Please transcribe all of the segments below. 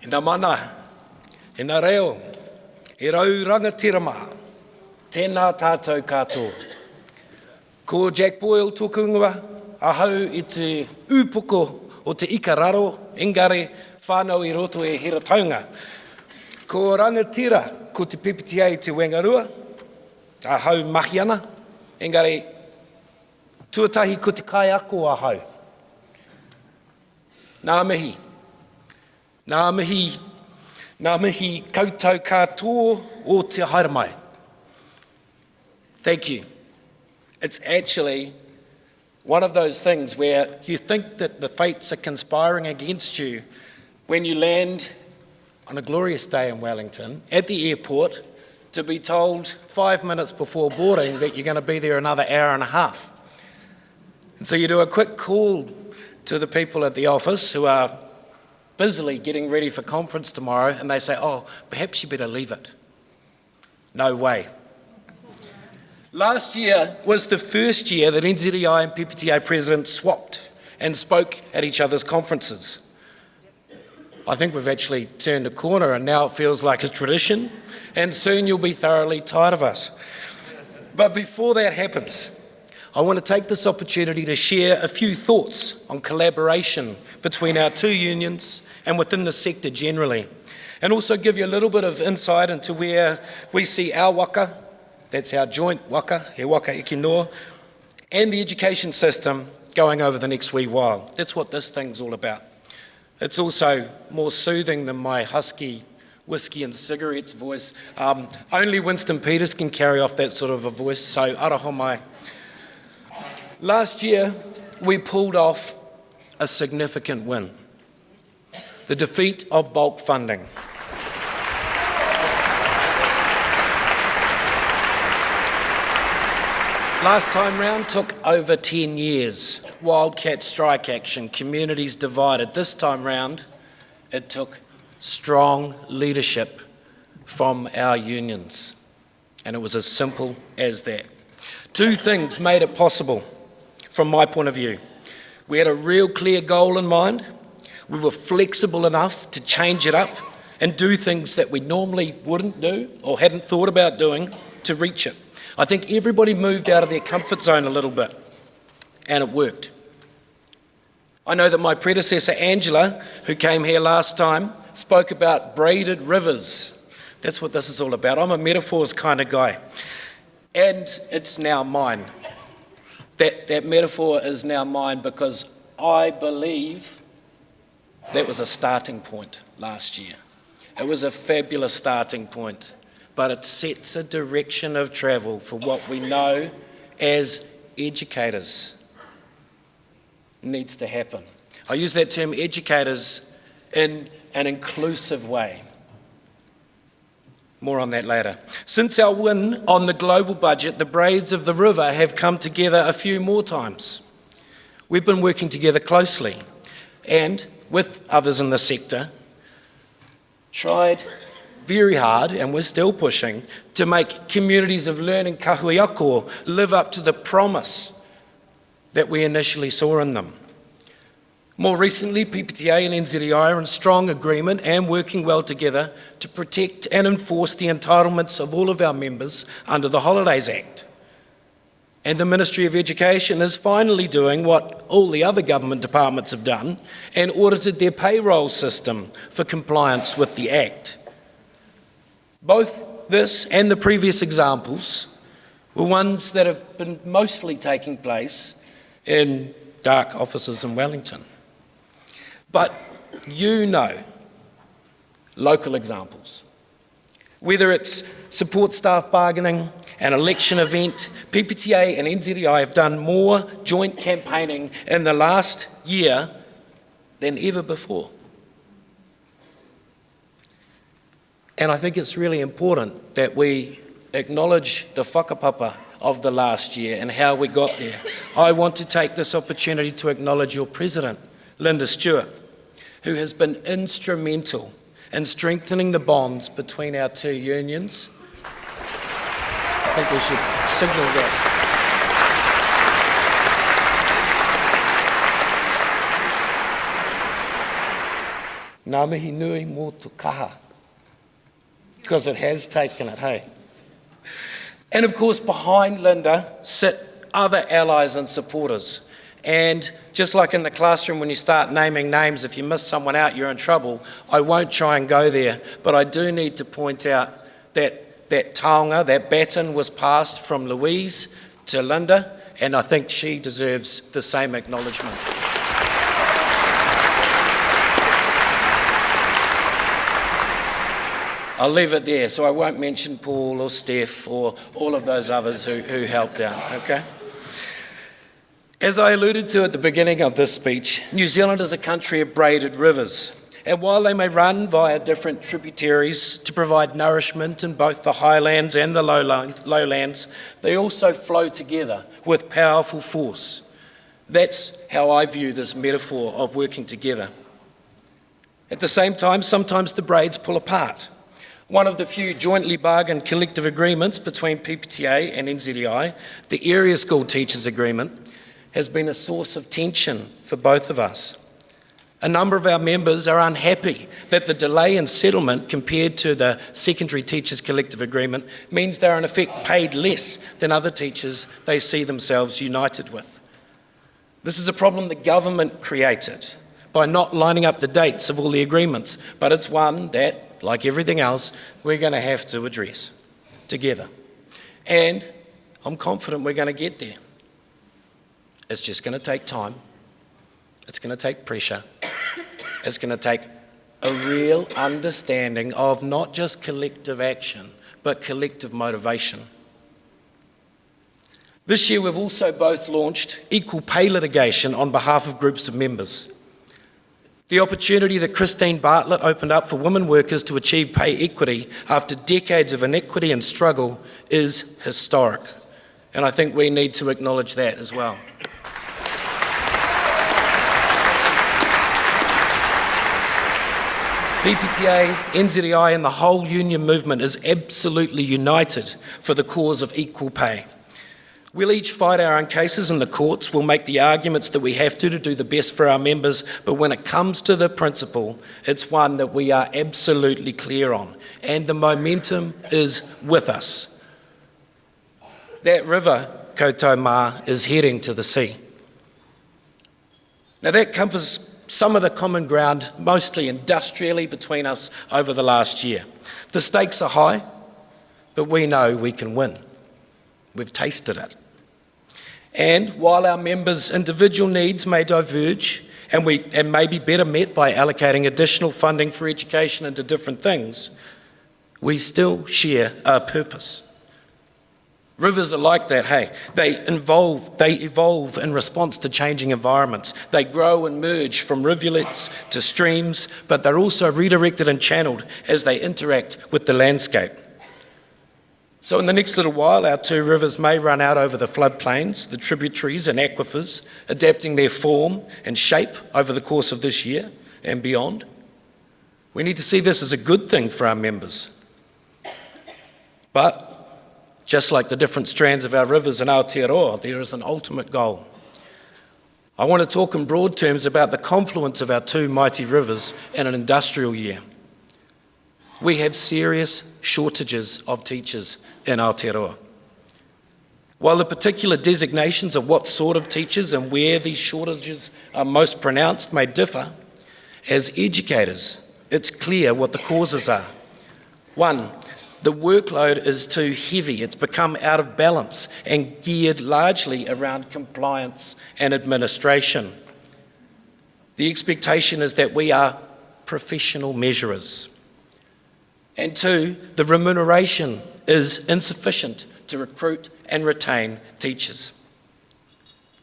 E nā mana, e nā reo, e rau rangatirama, tēnā tātou katoa. Ko Jack Boyle tōku ingoa, ahau i te ūpoko o te ikararo, engari whānau i roto e hera taunga. Ko rangatira ko te PPTA te Wengarua, ahau mahi ana, engari tuatahi ko te kai ako ahau. Nā mihi koutou katoa o te haere mai. Thank you. It's actually one of those things where you think that the fates are conspiring against you when you land on a glorious day in Wellington at the airport to be told 5 minutes before boarding that you're going to be there another hour and a half. And so you do a quick call to the people at the office who are busily getting ready for conference tomorrow, and they say, oh, perhaps you better leave it. No way. Last year was the first year that NZEI and PPTA President swapped and spoke at each other's conferences. I think we've actually turned a corner and now it feels like a tradition, and soon you'll be thoroughly tired of us. But before that happens, I want to take this opportunity to share a few thoughts on collaboration between our two unions and within the sector generally, and also give you a little bit of insight into where we see our waka, that's our joint waka, he waka iki noa, and the education system going over the next wee while. That's what this thing's all about. It's also more soothing than my husky whiskey and cigarettes voice. Only Winston Peters can carry off that sort of a voice, so araho mai. Last year, we pulled off a significant win. The defeat of bulk funding. Last time round took over 10 years. Wildcat strike action, communities divided. This time round, it took strong leadership from our unions. And it was as simple as that. Two things made it possible. From my point of view, we had a real clear goal in mind. We were flexible enough to change it up and do things that we normally wouldn't do or hadn't thought about doing to reach it. I think everybody moved out of their comfort zone a little bit, and it worked. I know that my predecessor, Angela, who came here last time, spoke about braided rivers. That's what this is all about. I'm a metaphors kind of guy, and it's now mine. That metaphor is now mine because I believe that was a starting point last year. It was a fabulous starting point, but it sets a direction of travel for what we know as educators needs to happen. I use that term educators in an inclusive way. More on that later. Since our win on the global budget, the braids of the river have come together a few more times. We've been working together closely and with others in the sector, tried very hard, and we're still pushing, to make communities of learning kahuiako live up to the promise that we initially saw in them. More recently, PPTA and NZEI are in strong agreement and working well together to protect and enforce the entitlements of all of our members under the Holidays Act. And the Ministry of Education is finally doing what all the other government departments have done and audited their payroll system for compliance with the Act. Both this and the previous examples were ones that have been mostly taking place in dark offices in Wellington. But you know local examples. Whether it's support staff bargaining, an election event, PPTA and NZEI have done more joint campaigning in the last year than ever before. And I think it's really important that we acknowledge the whakapapa of the last year and how we got there. I want to take this opportunity to acknowledge your President, Linda Stewart, who has been instrumental in strengthening the bonds between our two unions. I think we should signal that. Ngā mihi nui mō tu kaha. Because it has taken it, hey? And of course, behind Linda sit other allies and supporters. And just like in the classroom, when you start naming names, if you miss someone out, you're in trouble. I won't try and go there, but I do need to point out that that taonga, that baton was passed from Louise to Linda, and I think she deserves the same acknowledgement. I'll leave it there, so I won't mention Paul or Steph or all of those others who helped out, okay? As I alluded to at the beginning of this speech, New Zealand is a country of braided rivers. And while they may run via different tributaries to provide nourishment in both the highlands and the lowlands, they also flow together with powerful force. That's how I view this metaphor of working together. At the same time, sometimes the braids pull apart. One of the few jointly bargained collective agreements between PPTA and NZEI, the Area School Teachers Agreement, has been a source of tension for both of us. A number of our members are unhappy that the delay in settlement compared to the Secondary Teachers Collective Agreement means they're in effect paid less than other teachers they see themselves united with. This is a problem the government created by not lining up the dates of all the agreements, but it's one that, like everything else, we're going to have to address together. And I'm confident we're going to get there. It's just going to take time. It's going to take pressure. It's going to take a real understanding of not just collective action, but collective motivation. This year we've also both launched equal pay litigation on behalf of groups of members. The opportunity that Christine Bartlett opened up for women workers to achieve pay equity after decades of inequity and struggle is historic. And I think we need to acknowledge that as well. PPTA, NZEI and the whole union movement is absolutely united for the cause of equal pay. We'll each fight our own cases in the courts, we'll make the arguments that we have to do the best for our members, but when it comes to the principle, it's one that we are absolutely clear on, and the momentum is with us. That river, Koutou Mā, is heading to the sea. Now that covers some of the common ground, mostly industrially, between us over the last year. The stakes are high, but we know we can win. We've tasted it. And while our members' individual needs may diverge and may be better met by allocating additional funding for education into different things, we still share a purpose. Rivers are like that, hey. They evolve in response to changing environments. They grow and merge from rivulets to streams, but they're also redirected and channeled as they interact with the landscape. So in the next little while, our two rivers may run out over the floodplains, the tributaries and aquifers, adapting their form and shape over the course of this year and beyond. We need to see this as a good thing for our members. But just like the different strands of our rivers in Aotearoa, there is an ultimate goal. I want to talk in broad terms about the confluence of our two mighty rivers in an industrial year. We have serious shortages of teachers in Aotearoa. While the particular designations of what sort of teachers and where these shortages are most pronounced may differ, as educators, it's clear what the causes are. One, the workload is too heavy. It's become out of balance and geared largely around compliance and administration. The expectation is that we are professional measurers. And two, the remuneration is insufficient to recruit and retain teachers.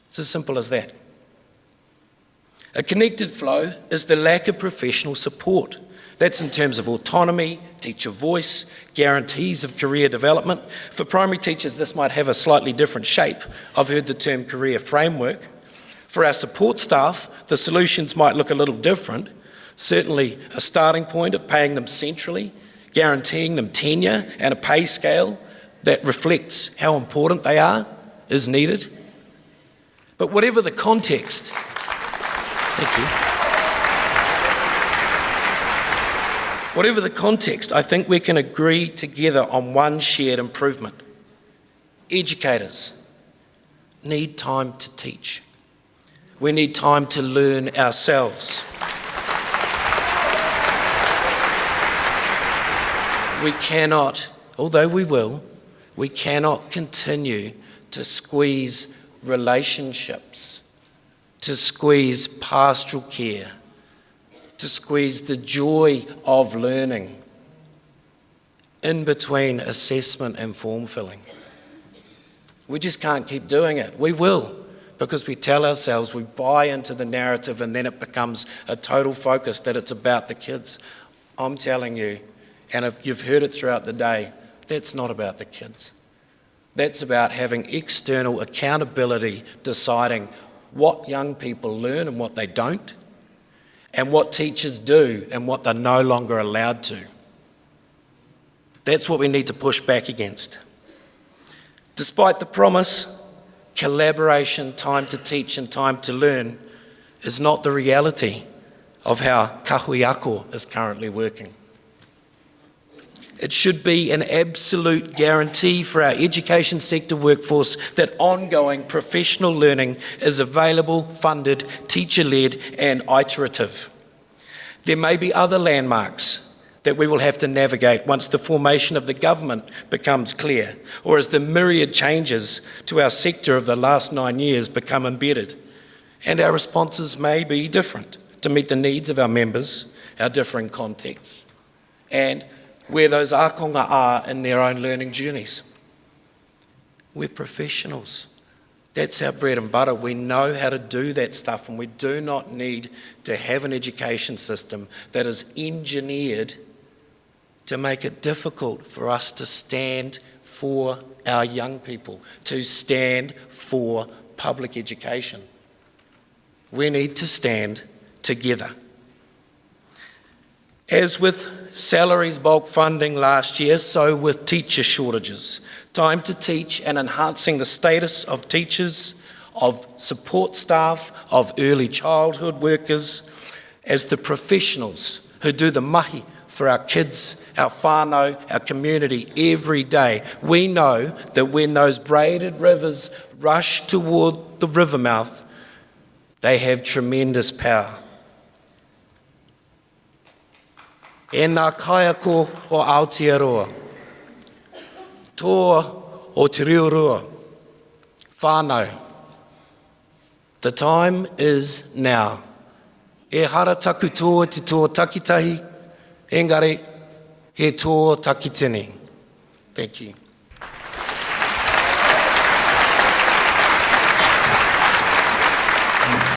It's as simple as that. A connected flow is the lack of professional support. That's in terms of autonomy, teacher voice, guarantees of career development. For primary teachers, this might have a slightly different shape. I've heard the term career framework. For our support staff, the solutions might look a little different. Certainly a starting point of paying them centrally, guaranteeing them tenure and a pay scale that reflects how important they are is needed. But whatever the context, thank you. Whatever the context, I think we can agree together on one shared improvement. Educators need time to teach. We need time to learn ourselves. We cannot, although we will, we cannot continue to squeeze relationships, to squeeze pastoral care, to squeeze the joy of learning in between assessment and form filling. We just can't keep doing it. We will, because we tell ourselves, we buy into the narrative, and then it becomes a total focus that it's about the kids. I'm telling you, and if you've heard it throughout the day, that's not about the kids. That's about having external accountability, deciding what young people learn and what they don't, and what teachers do and what they're no longer allowed to. That's what we need to push back against. Despite the promise, collaboration, time to teach and time to learn is not the reality of how kahui is currently working. It should be an absolute guarantee for our education sector workforce that ongoing professional learning is available, funded, teacher-led and iterative. There may be other landmarks that we will have to navigate once the formation of the government becomes clear, or as the myriad changes to our sector of the last 9 years become embedded. And our responses may be different to meet the needs of our members, our differing contexts, and where those ākonga are in their own learning journeys. We're professionals. That's our bread and butter. We know how to do that stuff, and we do not need to have an education system that is engineered to make it difficult for us to stand for our young people, to stand for public education. We need to stand together. As with salaries bulk funding last year, so with teacher shortages. Time to teach and enhancing the status of teachers, of support staff, of early childhood workers, as the professionals who do the mahi for our kids, our whānau, our community every day. We know that when those braided rivers rush toward the river mouth, they have tremendous power. E nā kaiako o Aotearoa, toa o te Riu Roa, whānau. The time is now. E hara taku tō te tō takitahi, engari he tō takitini. Thank you.